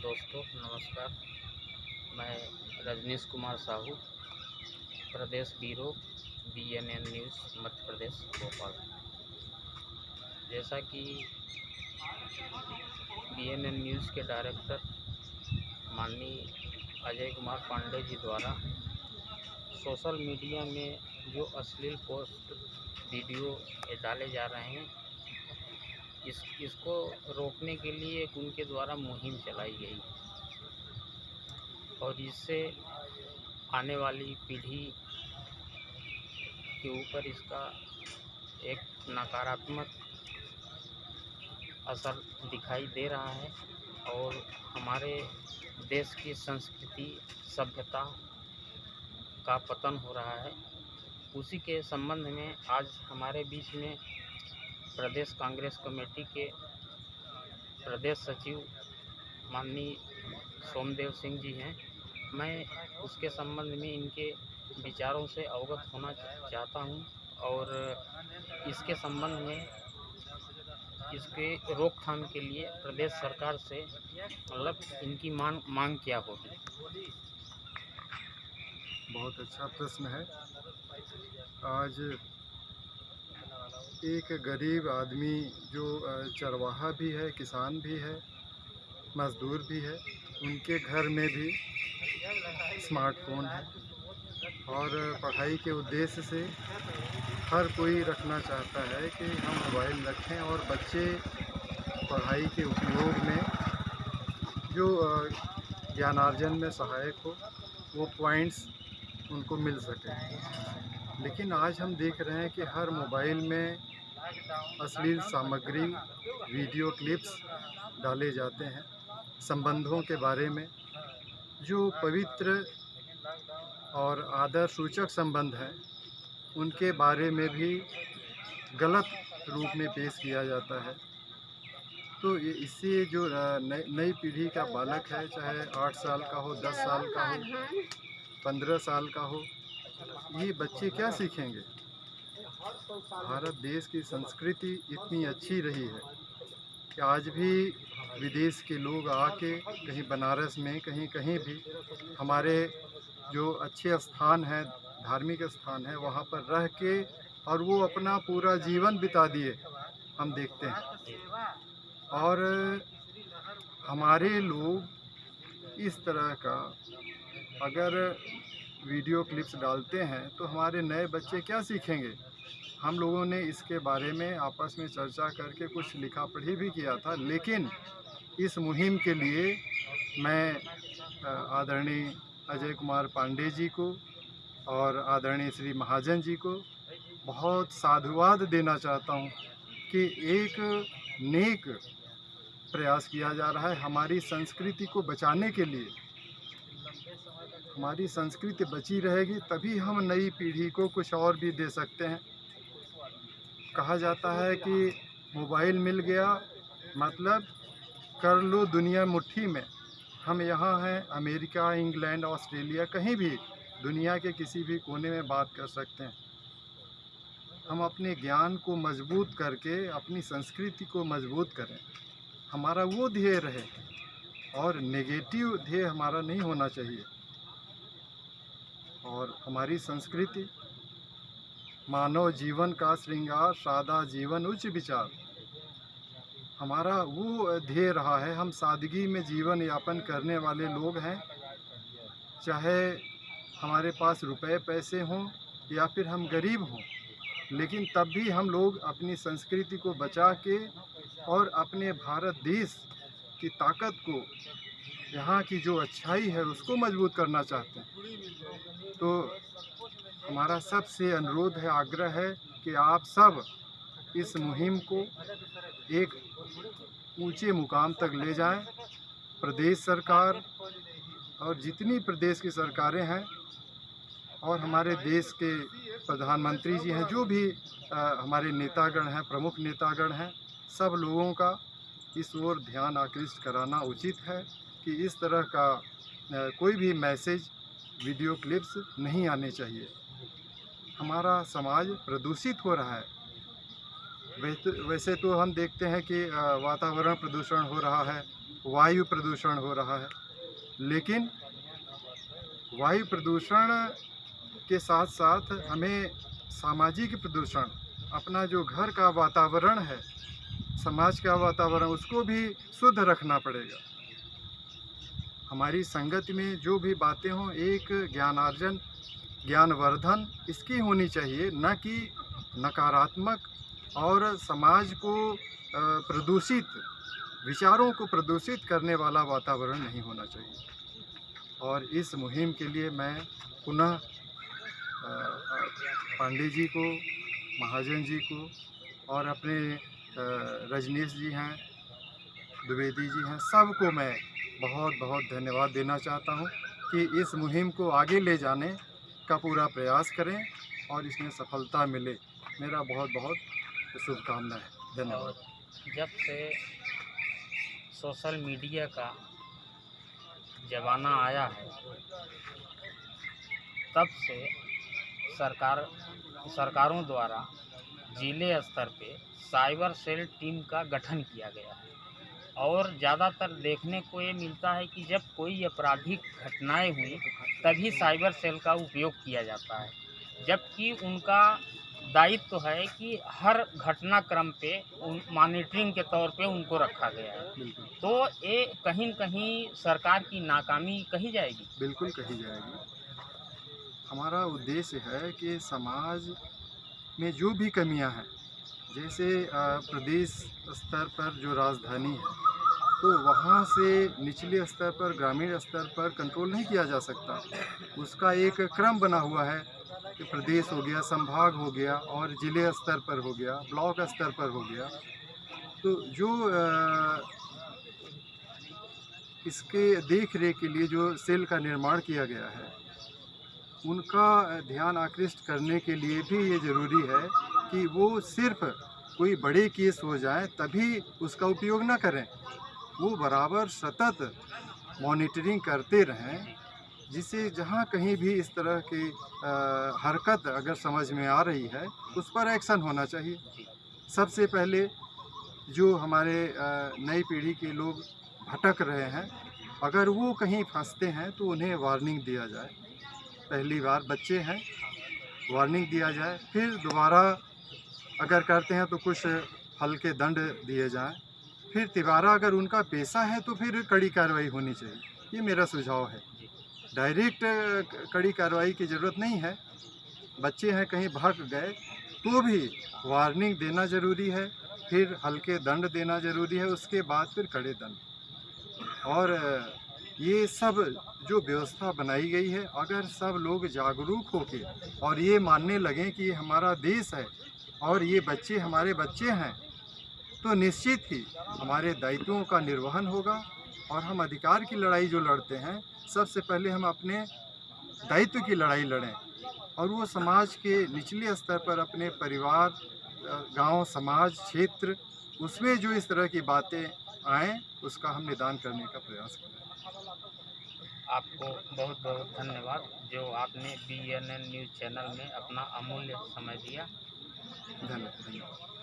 दोस्तों नमस्कार। मैं रजनीश कुमार साहू, प्रदेश bureau BNN news Madhya Pradesh Bhopal. जैसा कि BNN न्यूज़ के डायरेक्टर माननीय अजय कुमार पांडे जी द्वारा सोशल मीडिया में जो अश्लील पोस्ट वीडियो डाले जा रहे हैं, इसको रोकने के लिए एक उनके द्वारा मुहिम चलाई गई और इससे आने वाली पीढ़ी के ऊपर इसका एक नकारात्मक असर दिखाई दे रहा है और हमारे देश की संस्कृति सभ्यता का पतन हो रहा है। उसी के संबंध में आज हमारे बीच में प्रदेश कांग्रेस कमेटी के प्रदेश सचिव माननीय सोमदेव सिंह जी हैं। मैं उसके संबंध में इनके विचारों से अवगत होना चाहता हूं और इसके संबंध में इसके रोकथाम के लिए प्रदेश सरकार से मतलब इनकी मांग क्या होगी। बहुत अच्छा प्रश्न है। आज एक गरीब आदमी जो चरवाहा भी है, किसान भी है, मज़दूर भी है, उनके घर में भी स्मार्टफोन है और पढ़ाई के उद्देश्य से हर कोई रखना चाहता है कि हम मोबाइल रखें और बच्चे पढ़ाई के उपयोग में जो ज्ञानार्जन में सहायक हो वो पॉइंट्स उनको मिल सके। लेकिन आज हम देख रहे हैं कि हर मोबाइल में अश्लील सामग्री, वीडियो क्लिप्स डाले जाते हैं। संबंधों के बारे में जो पवित्र और आदर सूचक संबंध हैं उनके बारे में भी गलत रूप में पेश किया जाता है। तो इससे जो नई पीढ़ी का बालक है, चाहे 8 साल का हो, 10 साल का हो, 15 साल का हो, ये बच्चे क्या सीखेंगे। भारत देश की संस्कृति इतनी अच्छी रही है कि आज भी विदेश के लोग आके कहीं बनारस में कहीं भी हमारे जो अच्छे स्थान हैं, धार्मिक स्थान है, वहाँ पर रह के और वो अपना पूरा जीवन बिता दिए, हम देखते हैं। और हमारे लोग इस तरह का अगर वीडियो क्लिप्स डालते हैं तो हमारे नए बच्चे क्या सीखेंगे। हम लोगों ने इसके बारे में आपस में चर्चा करके कुछ लिखा पढ़ी भी किया था, लेकिन इस मुहिम के लिए मैं आदरणीय अजय कुमार पांडे जी को और आदरणीय श्री महाजन जी को बहुत साधुवाद देना चाहता हूं कि एक नेक प्रयास किया जा रहा है हमारी संस्कृति को बचाने के लिए। हमारी संस्कृति बची रहेगी तभी हम नई पीढ़ी को कुछ और भी दे सकते हैं। कहा जाता है कि मोबाइल मिल गया मतलब कर लो दुनिया मुट्ठी में। हम यहाँ हैं, अमेरिका, इंग्लैंड, ऑस्ट्रेलिया, कहीं भी दुनिया के किसी भी कोने में बात कर सकते हैं। हम अपने ज्ञान को मजबूत करके अपनी संस्कृति को मजबूत करें, हमारा वो ध्येय रहे और नेगेटिव ध्येय हमारा नहीं होना चाहिए। और हमारी संस्कृति मानव जीवन का श्रृंगार, सादा जीवन, उच्च विचार, हमारा वो ध्येय रहा है। हम सादगी में जीवन यापन करने वाले लोग हैं, चाहे हमारे पास रुपए पैसे हों या फिर हम गरीब हों, लेकिन तब भी हम लोग अपनी संस्कृति को बचा के और अपने भारत देश की ताकत को, यहाँ की जो अच्छाई है उसको मजबूत करना चाहते हैं। तो हमारा सबसे अनुरोध है, आग्रह है कि आप सब इस मुहिम को एक ऊंचे मुकाम तक ले जाएं। प्रदेश सरकार और जितनी प्रदेश की सरकारें हैं और हमारे देश के प्रधानमंत्री जी हैं, जो भी हमारे नेतागण हैं, प्रमुख नेतागण हैं, सब लोगों का इस ओर ध्यान आकृष्ट कराना उचित है कि इस तरह का कोई भी मैसेज, वीडियो क्लिप्स नहीं आने चाहिए। हमारा समाज प्रदूषित हो रहा है। वैसे तो हम देखते हैं कि वातावरण प्रदूषण हो रहा है, वायु प्रदूषण हो रहा है। लेकिन वायु प्रदूषण के साथ साथ हमें सामाजिक प्रदूषण, अपना जो घर का वातावरण है, समाज का वातावरण, उसको भी शुद्ध रखना पड़ेगा। हमारी संगत में जो भी बातें हों, एक ज्ञानार्जन, ज्ञानवर्धन इसकी होनी चाहिए, न कि नकारात्मक और समाज को प्रदूषित, विचारों को प्रदूषित करने वाला वातावरण नहीं होना चाहिए। और इस मुहिम के लिए मैं पुनः पांडे जी को, महाजन जी को और अपने रजनीश जी हैं, द्विवेदी जी हैं, सबको मैं बहुत बहुत धन्यवाद देना चाहता हूं कि इस मुहिम को आगे ले जाने का पूरा प्रयास करें और इसमें सफलता मिले। मेरा बहुत बहुत शुभकामनाएं। धन्यवाद। जब से सोशल मीडिया का ज़माना आया है, तब से सरकारों द्वारा जिले स्तर पे साइबर सेल टीम का गठन किया गया है। और ज़्यादातर देखने को ये मिलता है कि जब कोई आपराधिक घटनाएं हुई तभी साइबर सेल का उपयोग किया जाता है, जबकि उनका दायित्व है कि हर घटनाक्रम पे मॉनिटरिंग के तौर पे उनको रखा गया है। तो ये कहीं न कहीं सरकार की नाकामी कही जाएगी। बिल्कुल कही जाएगी। हमारा उद्देश्य है कि समाज में जो भी कमियां हैं, जैसे प्रदेश स्तर पर जो राजधानी है, तो वहाँ से निचले स्तर पर, ग्रामीण स्तर पर कंट्रोल नहीं किया जा सकता। उसका एक क्रम बना हुआ है कि प्रदेश हो गया, संभाग हो गया और जिले स्तर पर हो गया, ब्लॉक स्तर पर हो गया। तो जो इसके देख रेख के लिए जो सेल का निर्माण किया गया है, उनका ध्यान आकृष्ट करने के लिए भी ये ज़रूरी है कि वो सिर्फ कोई बड़े केस हो जाए तभी उसका उपयोग न करें, वो बराबर सतत मॉनिटरिंग करते रहें, जिससे जहाँ कहीं भी इस तरह की हरकत अगर समझ में आ रही है, उस पर एक्शन होना चाहिए। सबसे पहले जो हमारे नई पीढ़ी के लोग भटक रहे हैं, अगर वो कहीं फंसते हैं तो उन्हें वार्निंग दिया जाए। पहली बार बच्चे हैं, वार्निंग दिया जाए, फिर दोबारा अगर करते हैं तो कुछ हल्के दंड दिए जाएं, फिर तिबारा अगर उनका पेशा है तो फिर कड़ी कार्रवाई होनी चाहिए। ये मेरा सुझाव है। डायरेक्ट कड़ी कार्रवाई की ज़रूरत नहीं है। बच्चे हैं, कहीं भाग गए तो भी वार्निंग देना ज़रूरी है, फिर हल्के दंड देना ज़रूरी है, उसके बाद फिर कड़े दंड। और ये सब जो व्यवस्था बनाई गई है, अगर सब लोग जागरूक होके और ये मानने लगें कि ये हमारा देश है और ये बच्चे हमारे बच्चे हैं, तो निश्चित ही हमारे दायित्वों का निर्वहन होगा। और हम अधिकार की लड़ाई जो लड़ते हैं, सबसे पहले हम अपने दायित्व की लड़ाई लड़ें, और वो समाज के निचले स्तर पर अपने परिवार, गांव, समाज, क्षेत्र, उसमें जो इस तरह की बातें आएँ, उसका हम निदान करने का प्रयास करें। आपको बहुत बहुत धन्यवाद जो आपने BNN न्यूज़ चैनल में अपना अमूल्य समय दिया। धन्यवाद।